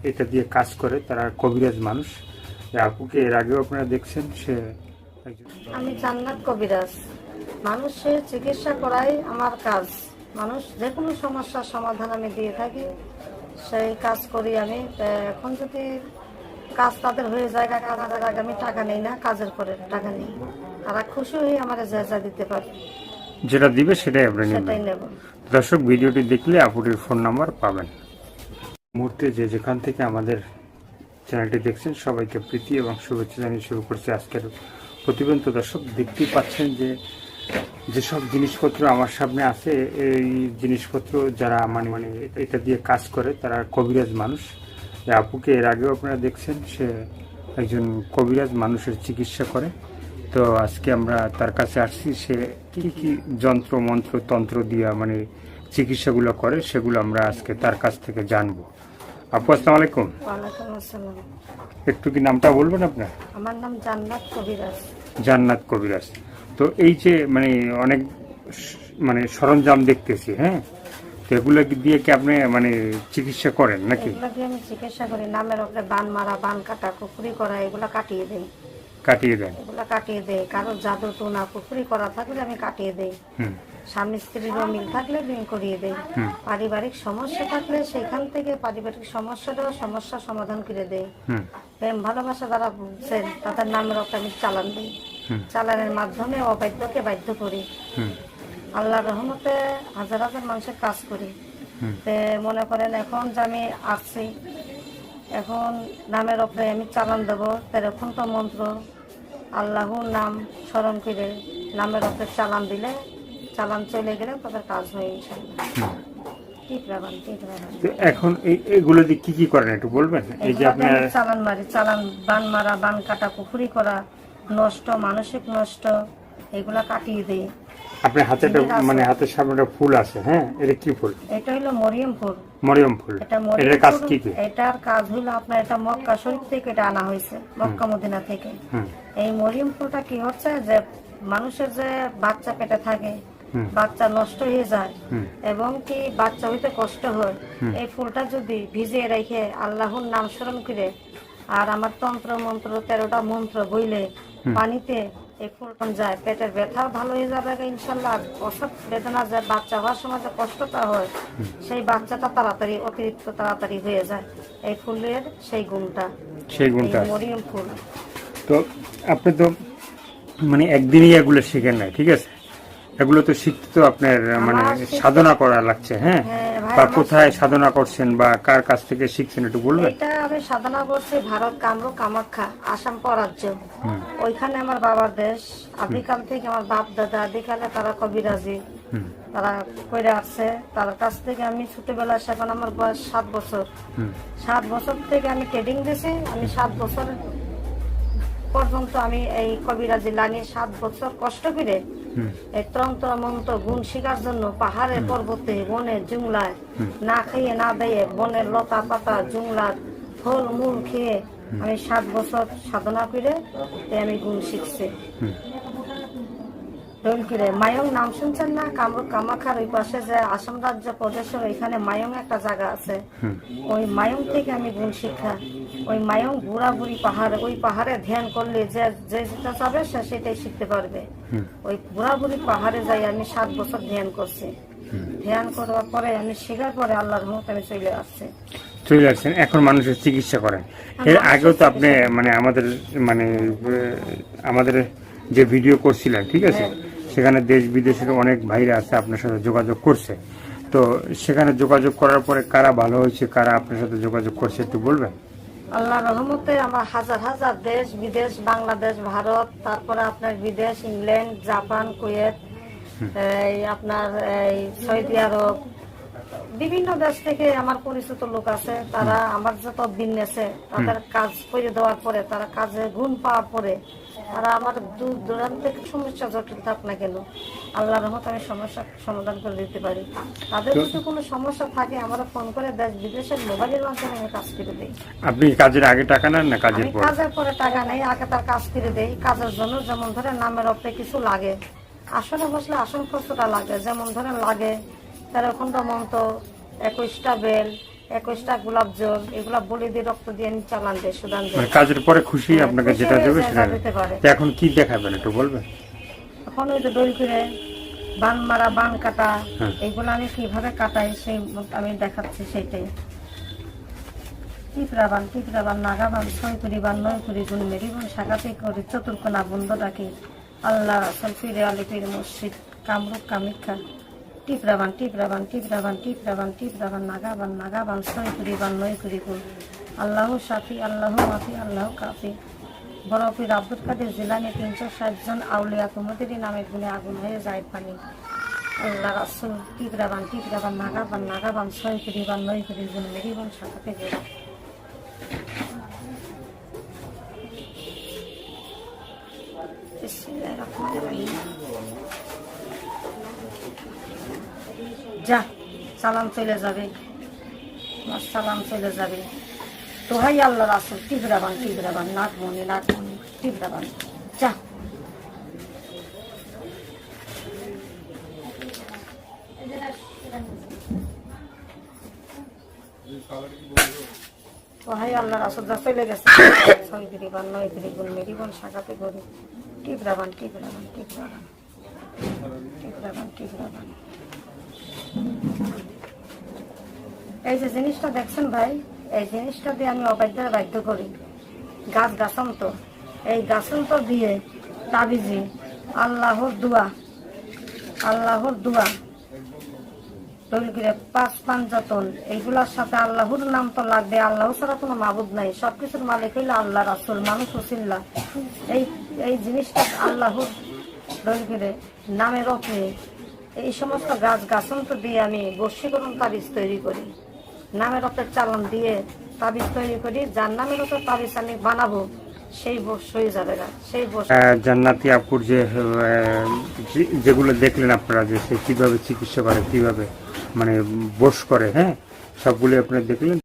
এটা দিয়ে কাজ করে, তারা কবিরাজ মানুষ। আপুকে এর আগেও আপনারা দেখছেন, সে আমি জান্নাত কবিরাজ। মানুষের চিকিৎসা করাই আমার কাজ। মানুষ যে কোনো সমস্যার সমাধান আমি দিয়ে থাকি, সেই কাজ করি আমি। এখন যদি কাজ তাদের হয়ে যায়, কাজের আগে আমি টাকা নেই না, কাজের পরে টাকা নেই। তারা খুশি হয়ে আমার যা দিতে পারে, যেটা দিবে সেটাই আপনি সেটাই নেব। দর্শক, ভিডিওটি দেখলে আপুটির ফোন নাম্বার পাবেন। মুহূর্তে যেখান থেকে আমাদের চ্যানেলটি দেখছেন, সবাইকে প্রীতি এবং শুভেচ্ছা জানিয়ে শুরু করছে আজকের প্রতিবেদন। তো দর্শক, দেখতেই পাচ্ছেন যেসব জিনিসপত্র আমার সামনে আছে, এই জিনিসপত্র যারা মানে এটা দিয়ে কাজ করে, তারা কবিরাজ মানুষ। আপুকে এর আগেও আপনারা দেখছেন, সে একজন কবিরাজ, মানুষের চিকিৎসা করে। তো আজকে আমরা তার কাছে আসছি, সে কি কি যন্ত্র মন্ত্র তন্ত্র দিয়া মানে চিকিৎসাগুলো করে, সেগুলো আমরা আজকে তার কাছ থেকে জানবো। আপু, আসসালামু আলাইকুম। ওয়ালাইকুম আসসালাম। একটু কি নামটা বলবেন আপনার? আমার নাম জান্নাত কবিরাজ। জান্নাত কবিরাজ। তো এই যে মানে অনেক মানে সরঞ্জাম দেখতেছি, হ্যাঁ, তো এগুলো দিয়ে কি আপনি মানে চিকিৎসা করেন নাকি? এগুলো দিয়ে আমি চিকিৎসা করি। নামের উপরে বান মারা, বান কাটা, কুকুরি করা, এগুলো কাটিয়ে দেই। কাটিয়ে দেন? এগুলা কাটিয়ে দেয়। কারো জাদু টুনা পুকুরি করা থাকলে আমি কাটিয়ে দেই। স্বামী স্ত্রীরও মিল থাকলে বিয়ে করিয়ে দেই। পারিবারিক সমস্যা থাকলে সেখান থেকে পারিবারিক সমস্যা সমাধান করে দেই। প্রেম ভালোবাসা যারা বুঝছেন তাদের নামের ওপর আমি চালান দিই। চালানের মাধ্যমে অবাধ্যকে বাধ্য করি। আল্লাহর রহমতে হাজার হাজার মানুষের কাজ করি। মনে করেন এখন যে আমি আসছি, এখন নামের ওপরে আমি চালান দেবো, তেরোক্ষণ তো মন্ত্র আল্লাহর নাম স্মরণ করে নামের ওপরে চালান দিলে, চালান চলে গেলে তাদের কাজ হয়ে ইনশাআল্লাহ। ঠিক রাখবেন। এখন এইগুলো দিয়ে কি কি করেন একটু বলবেন? এই যে আপনি চালান মারি, চালান বান মারা, বান কাটা, পুকুরি করা, নষ্ট মানসিক নষ্ট, এগুলা কাটিয়ে দিই। আপনার হাতে মানে হাতের সামনে একটা ফুল আছে, হ্যাঁ, এটা কি ফুল? এটা হলো মরিয়ম ফুল। মরিয়ম ফুল। এটার কাজ কি কি? এটার কাজ হলো আপনার, এটা মক্কা শরীফ থেকে এটা আনা হয়েছে, মক্কা মদিনা থেকে। এই মরিয়ম ফুলটা কি হচ্ছে যে মানুষের যে বাচ্চা পেটে থাকে, বাচ্চা নষ্ট হয়ে যায় এবং কি বাচ্চা হইতে কষ্ট হয়, এই ফুলটা যদি ভিজিয়ে রেখে আল্লাহর নাম স্মরণ করে আর আমার তন্ত্র মন্ত্র 13টা মন্ত্র বইলে পানিতে এই ফুলটা যায়, পেটের ব্যথাও ভালো হয়ে যাবে ইনশাল্লাহ। অসৎ বেদনা যে বাচ্চা হওয়ার সময় যে কষ্টটা হয়, সেই বাচ্চাটা তাড়াতাড়ি অতিরিক্ত তাড়াতাড়ি হয়ে যায়। এই ফুলের সেই গুণটা মরিয়ম ফুল। তো আপনি তো মানে একদিনই এগুলো শিখেন নাই, ঠিক আছে? এগুলো তো শিখতে তো আপনার মানে সাধনা করা লাগছে, হ্যাঁ। বা কোথায় সাধনা করছেন বা কার কাছ থেকে শিখছেন একটু বলবেন? এটা আমি সাধনা করছি ভারত, কামরূপ কামাখ্যা, আসাম পরাজ্য। ওইখানে আমার বাবার দেশ। আদিকাল থেকে আমার বাপ দাদা আদিকালে তারা কবিরাজি তারা করে আসছে। তার কাছ থেকে আমি ছোটবেলায়, এখন আমার বয়স 7 বছর। 7 বছর থেকে আমি ট্রেডিং দিয়েছি। আমি 7 বছর পর্যন্ত আমি এই কবিরাজি লাইনে 7 বছর কষ্ট করে এই তন্ত্র মন্ত্র গুণ শিকার জন্য পাহাড়ে পর্বতে বনে জুংলায় না খেয়ে না দেয়ে বনের লতা পাতা জুংলার ফল মূল খেয়ে আমি 7 বছর সাধনা করে আমি গুণ শিখছি। মায়ং নাম শুনছেন না? কামরূপ কামাখ্যার ওই পাশে যে আসাম রাজ্য প্রদেশের ওইখানে মায়ং একটা জায়গা আছে। ওই মায়ং থেকে আমি গুণ শিক্ষা। ওই মায়ং বুড়াবুড়ি পাহাড়ে, ওই পাহাড়ে ধ্যান করলে যে যেটা যাবে সে সেটাই শিখতে পারবে। ওই বুড়াবুড়ি পাহাড়ে যাই আমি 7 বছর ধ্যান করছি। ধ্যান করার পরে আমি শেখার পরে আল্লাহর রহমতে আমি চলে আসছেন। এখন মানুষের চিকিৎসা করেন। এর আগেও তো আপনি মানে আমাদের যে ভিডিও করছিলেন, ঠিক আছে, সেখানে দেশ বিদেশের অনেক ভাইরা আছে আপনার সাথে যোগাযোগ করছে। তো সেখানে যোগাযোগ করার পরে কারা ভালো হয়েছে, কারা আপনার সাথে যোগাযোগ করছে একটু বলবেন? আল্লাহর রহমতে আমার হাজার হাজার দেশ বিদেশ, বাংলাদেশ, ভারত, তারপরে আপনার বিদেশ, ইংল্যান্ড, জাপান, কুয়েত, আপনার এই সৌদি আরব, বিভিন্ন দেশ থেকে আমার পরিচিত লোক আছে। তারা আমার যত বিজনেসে তাদের কাজ করে দেওয়ার পরে, তারা কাজে গুণ পাওয়ার পরে তারা আমার দূর দূরান্ত থেকে সমস্যা জটিল থাক না কেন, আল্লাহর রহমতে আমি সমস্যা সমাধান করে দিতে পারি। তাদের যদি কোনো সমস্যা থাকে আমরা ফোন করে দেশ বিদেশের মোবাইলের মাধ্যমে আমি কাজ করে দিই। আপনি কাজের আগে টাকা নেন না কাজের পরে? কাজের পরে টাকা নেই, আগে তার কাজ করে দেই। কাজের জন্য যেমন ধরে নামের ওপরে কিছু লাগে, আসনে বসলে আসন খরচটা লাগে, যেমন ধরে লাগে 13 ঘন্টা মন্ত্র, 21টা বেল, 21টা গোলাপ জল এগুলা বলে দিয়ে রক্ত দিয়ে আমি চালান দেয় সুদান মানে দেয়। কাজের পরে খুশি আপনাকে খুশি যেটা হয়ে দেবে যায়, সেটা যা দিতে পারে। তো এখন কি দেখাবেন একটু বলবেন? এখন ওই যে দড়ি করে বান মারা বান কাটা হ্যাঁ। এইগুলো আমি কিভাবে কাটাই সেই আমি দেখাচ্ছি সেইটাই। টিপরাবান নাগাবান 6 করি বান 9 করি গুণ মেরিবান শাখাতে করি চতুর্কোনা বন্ধ রাখি আল্লাহ রাসূল পীরে আলী পীর মুর্শিদ কামরূপ কামাখ্যা টিপরাবান নাগাবান 6 করি বান 9 করি গুণ আল্লাহ শাফি আল্লাহ মাফি আল্লাহ কাফি। বড় পীর আব্দুল কাদের জিলানী 360 জন আউলিয়া কুমুদেরই নামে গুণে আগুন হয়ে যায় পানি আল্লাহ রাসূল টিপরাবান নাগাবান 6 করি বান 9 করি গুণ মেরিবান শাখাতে করি। যা সালাম চলে যাবে, আমার সালাম চলে যাবে। তো হাই আল্লাহ রাসূল টিপরাবান নাগমণি টিপরাবান যা। তো হাই আল্লাহ রাসূল যা চলে গেছে 6 গিরিবান 9 গিরিগুণ মেরিবন শাখাতে গরি টিপরাবান। এই যে জিনিসটা দেখছেন ভাই, এই জিনিসটা দিয়ে আমি অবাধ্যের বাধ্য করি। গাছান্ত এই গাছান্ত দিয়ে তাবিজি আল্লাহর দোয়া তৈরি 5 পাঞ্জাতন এইগুলার সাথে আল্লাহর নাম তো লাগবে। আল্লাহ ছাড়া কোনো মাবুদ নাই, সবকিছুর মালিক হইল আল্লাহ রাসূল মানুষ ওসিল্লা। এই জিনিসটা আল্লাহর তৈরি নামের ওপরে এই সমস্ত গাছান্ত দিয়ে আমি বশীকরণ তাবিজ তৈরি করি। নামের ওপরে চালান দিয়ে তাবিজ তৈরি করি, যার নামের ওপর তাবিজ আমি বানাবো সেই বশ হয়ে যাবে না। সেই বশ জান্নাতি আপুর যে যেগুলো দেখলেন আপনারা যে সে কিভাবে চিকিৎসা করে, কিভাবে মানে বশ করে, হ্যাঁ সবগুলো আপনারা দেখলেন।